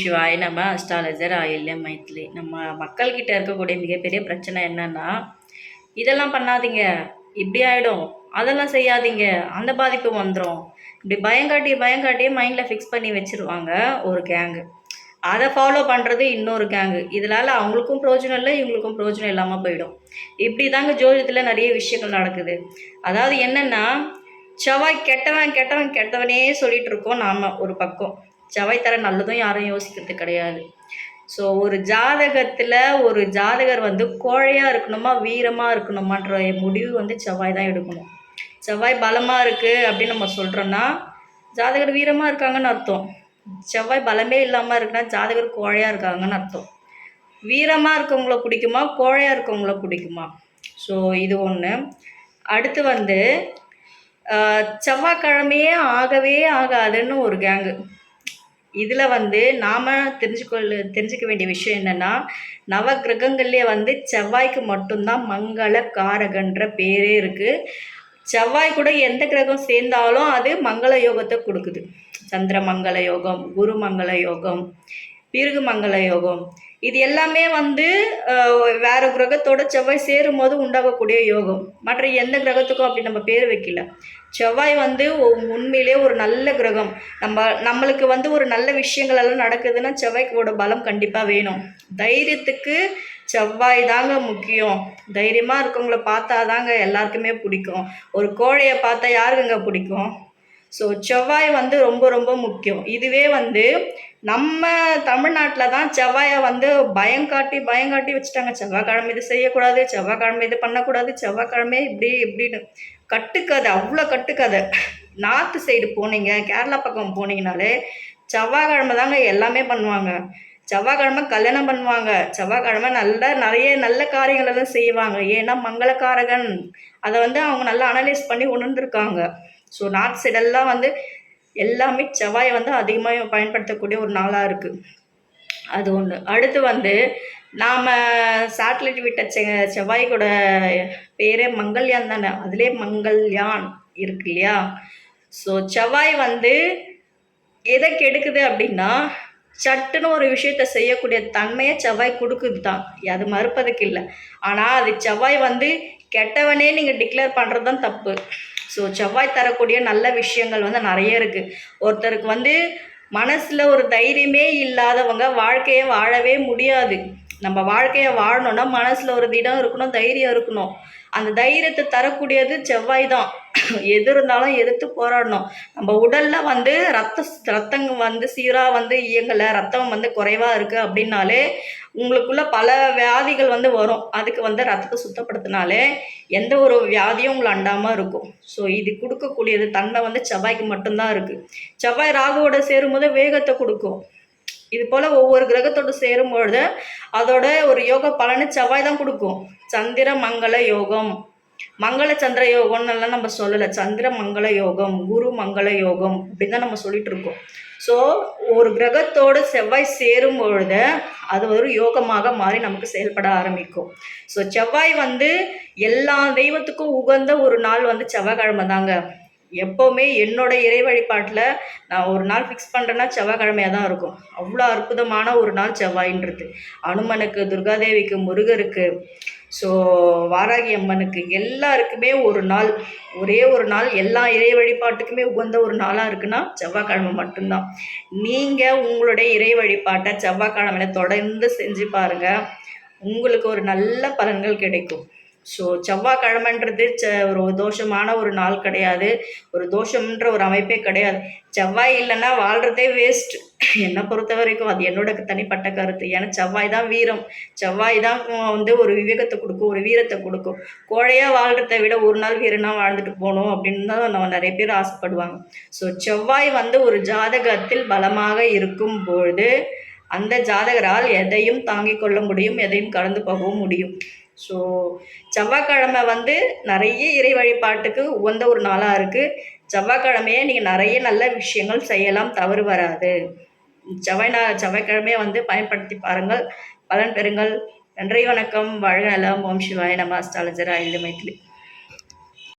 சிவாய நம்ம அஸ்ட்ராலஜர் ஆயில்யம் மைத்லி. நம்ம மக்கள்கிட்ட இருக்கக்கூடிய மிகப்பெரிய பிரச்சனை என்னன்னா, இதெல்லாம் பண்ணாதீங்க, இப்படி ஆகிடும், அதெல்லாம் செய்யாதீங்க, அந்த பாதிப்பு வந்துடும், இப்படி பயங்காட்டியே மைண்டில் ஃபிக்ஸ் பண்ணி வச்சுருவாங்க ஒரு கேங்கு. அதை ஃபாலோ பண்ணுறது இன்னொரு கேங்கு. இதனால் அவங்களுக்கும் பிரயோஜனம் இல்லை, இவங்களுக்கும் பிரயோஜனம் இல்லாமல் போயிடும். இப்படி தாங்க ஜோதிடத்தில் நிறைய விஷயங்கள் நடக்குது. அதாவது என்னென்னா, செவ்வாய் கெட்டவனே சொல்லிகிட்டு இருக்கோம் நாம் ஒரு பக்கம். செவ்வாய் தர நல்லதும் யாரும் யோசிக்கிறது கிடையாது. ஸோ ஒரு ஜாதகர் கோழையாக இருக்கணுமா வீரமாக இருக்கணுமான்ற முடிவு செவ்வாய் தான் எடுக்கணும். செவ்வாய் பலமாக இருக்குது அப்படின்னு நம்ம சொல்கிறோன்னா ஜாதகர் வீரமாக இருக்காங்கன்னு அர்த்தம். செவ்வாய் பலமே இல்லாமல் இருக்குன்னா ஜாதகர் கோழையாக இருக்காங்கன்னு அர்த்தம். வீரமாக இருக்கவங்கள பிடிக்குமா கோழையாக இருக்கவங்கள பிடிக்குமா? ஸோ இது ஒன்று. அடுத்து செவ்வாய்க்கிழமையே ஆகாதுன்னு ஒரு கேங்கு. இதில் நாம் தெரிஞ்சுக்க வேண்டிய விஷயம் என்னென்னா, நவ கிரகங்கள்லேயே செவ்வாய்க்கு மட்டும்தான் மங்கள காரகன்ற பேரே இருக்குது. செவ்வாய் கூட எந்த கிரகம் சேர்ந்தாலும் அது மங்கள யோகத்தை கொடுக்குது. சந்திர மங்கள யோகம், குரு மங்கள யோகம், பிருகு மங்கள யோகம், இது எல்லாமே வேறு கிரகத்தோட செவ்வாய் சேரும் போது உண்டாகக்கூடிய யோகம். மற்ற எந்த கிரகத்துக்கும் அப்படி நம்ம பேர் வைக்கல. செவ்வாய் உண்மையிலே ஒரு நல்ல கிரகம். நம்மளுக்கு ஒரு நல்ல விஷயங்கள் எல்லாம் நடக்குதுன்னா செவ்வாய்க்கோட பலம் கண்டிப்பாக வேணும். தைரியத்துக்கு செவ்வாய் தாங்க முக்கியம். தைரியமாக இருக்கவங்கள பார்த்தா தாங்க எல்லாருக்குமே பிடிக்கும். ஒரு கோழையை பார்த்தா யாருக்குங்க பிடிக்கும்? ஸோ செவ்வாய் ரொம்ப ரொம்ப முக்கியம். இதுவே நம்ம தமிழ்நாட்டில் தான் செவ்வாயை பயங்காட்டி வச்சுட்டாங்க. செவ்வாய்க்கிழமை இது செய்யக்கூடாது, செவ்வாய்க்கிழமை இது பண்ணக்கூடாது, செவ்வாய்க்கிழமை இப்படின்னு கட்டுக்கதை, அவ்வளோ கட்டுக்கதை. நார்த்து சைடு போனீங்க, கேரளா பக்கம் போனீங்கனாலே செவ்வாய்க்கிழமை தாங்க எல்லாமே பண்ணுவாங்க. செவ்வாய்க்கிழமை கல்யாணம் பண்ணுவாங்க, செவ்வாய்க்கிழமை நிறைய நல்ல காரியங்கள் எல்லாம் செய்வாங்க. ஏன்னா மங்களக்காரகன் அதை அவங்க நல்லா அனலைஸ் பண்ணி உணர்ந்துருக்காங்க. ஸோ நார்த் சைடெல்லாம் எல்லாமே செவ்வாயை அதிகமாக பயன்படுத்தக்கூடிய ஒரு நாளாக இருக்குது. அது ஒன்று. அடுத்து நாம் சேட்டலைட் விட்ட செவ்வாய்க்கோட பேரே மங்கள்யான் தானே. அதிலே மங்கள்யான் இருக்கு இல்லையா? ஸோ செவ்வாய் எதை கெடுக்குது அப்படின்னா, சட்டுன்னு ஒரு விஷயத்தை செய்யக்கூடிய தன்மையை செவ்வாய் கொடுக்குது தான், அது மறுப்பதுக்கு இல்லை. ஆனால் அது செவ்வாய் கெட்டவனே நீங்கள் டிக்ளேர் பண்ணுறது தான் தப்பு. ஸோ செவ்வாய் தரக்கூடிய நல்ல விஷயங்கள் நிறைய இருக்குது. ஒருத்தருக்கு மனசில் ஒரு தைரியமே இல்லாதவங்க வாழ்க்கையை வாழவே முடியாது. நம்ம வாழ்க்கையை வாழணும்னா மனசில் ஒரு திடம் இருக்கணும், தைரியம் இருக்கணும். அந்த தைரியத்தை தரக்கூடியது செவ்வாய் தான். எது இருந்தாலும் எதிர்த்து போராடணும். நம்ம உடலில் ரத்தங்க சீராக இயங்கலை, ரத்தம் குறைவாக இருக்குது அப்படின்னாலே உங்களுக்குள்ள பல வியாதிகள் வரும். அதுக்கு ரத்தத்தை சுத்தப்படுத்தினாலே எந்த ஒரு வியாதியும் உங்களை அண்டாமல் இருக்கும். ஸோ இது கொடுக்கக்கூடியது தன்மை செவ்வாய்க்கு மட்டும்தான் இருக்குது. செவ்வாய் ராகுவோட சேரும்போது வேகத்தை கொடுக்கும். இது போல் ஒவ்வொரு கிரகத்தோடு சேரும்பொழுது அதோட ஒரு யோக பலனை செவ்வாய் தான் கொடுக்கும். சந்திர மங்கள யோகம், மங்கள சந்திர யோகம்னு எல்லாம் நம்ம சொல்லலை. சந்திர மங்கள யோகம், குரு மங்கள யோகம் அப்படின்னு தான் நம்ம சொல்லிட்டு இருக்கோம். ஸோ ஒரு கிரகத்தோடு செவ்வாய் சேரும் பொழுது அது ஒரு யோகமாக மாறி நமக்கு செயல்பட ஆரம்பிக்கும். ஸோ செவ்வாய் எல்லா தெய்வத்துக்கும் உகந்த ஒரு நாள் செவ்வாய்க்கிழமை தாங்க. எப்போவுமே என்னோட இறை வழிபாட்டில் நான் ஒரு நாள் ஃபிக்ஸ் பண்ணுறேன்னா செவ்வாய்க்கிழமையாக தான் இருக்கும். அவ்வளோ அற்புதமான ஒரு நாள் செவ்வாயின்றது. அனுமனுக்கு, துர்காதேவிக்கு, முருகருக்கு, ஸோ வாராகி அம்மனுக்கு எல்லாருக்குமே ஒரே ஒரு நாள் எல்லா இறை வழிபாட்டுக்குமே உகந்த ஒரு நாளாக இருக்குன்னா செவ்வாய்க்கிழமை மட்டும்தான். நீங்கள் உங்களுடைய இறை வழிபாட்டை செவ்வாய்க்கிழமையில தொடர்ந்து செஞ்சு பாருங்கள், உங்களுக்கு ஒரு நல்ல பலன்கள் கிடைக்கும். ஸோ செவ்வாய்க்கிழமைன்றது ஒரு தோஷமான ஒரு நாள் கிடையாது, ஒரு தோஷம்ன்ற ஒரு அமைப்பே கிடையாது. செவ்வாய் இல்லைன்னா வாழ்கிறதே வேஸ்ட் என்னை பொறுத்த வரைக்கும். அது என்னோட தனிப்பட்ட கருத்து. ஏன்னா செவ்வாய் தான் வீரம், செவ்வாய் தான் ஒரு விவேகத்தை கொடுக்கும், ஒரு வீரத்தை கொடுக்கும். கோழையாக வாழ்கிறத விட ஒரு நாள் வீரனாக வாழ்ந்துட்டு போகணும் அப்படின்னு தான் நம்ம நிறைய பேர் ஆசைப்படுவாங்க. ஸோ செவ்வாய் ஒரு ஜாதகத்தில் பலமாக இருக்கும் பொழுது அந்த ஜாதகரால் எதையும் தாங்கிக் கொள்ள முடியும், எதையும் கடந்து போகவும் முடியும். ஸோ செவ்வாய்க்கிழமை நிறைய இறை வழிபாட்டுக்கு உகந்த ஒரு நாளாக இருக்குது. செவ்வாய்க்கிழமையே நீங்கள் நிறைய நல்ல விஷயங்கள் செய்யலாம், தவறு வராது. செவ்வாய்க்கிழமையை பயன்படுத்தி பாருங்கள், பலன் பெறுங்கள். நன்றி, வணக்கம், வாழ்க நலம். ஓம் சிவாய நம. அஸ்ட்ராலஜர் ஆயில்யம் மைத்லி.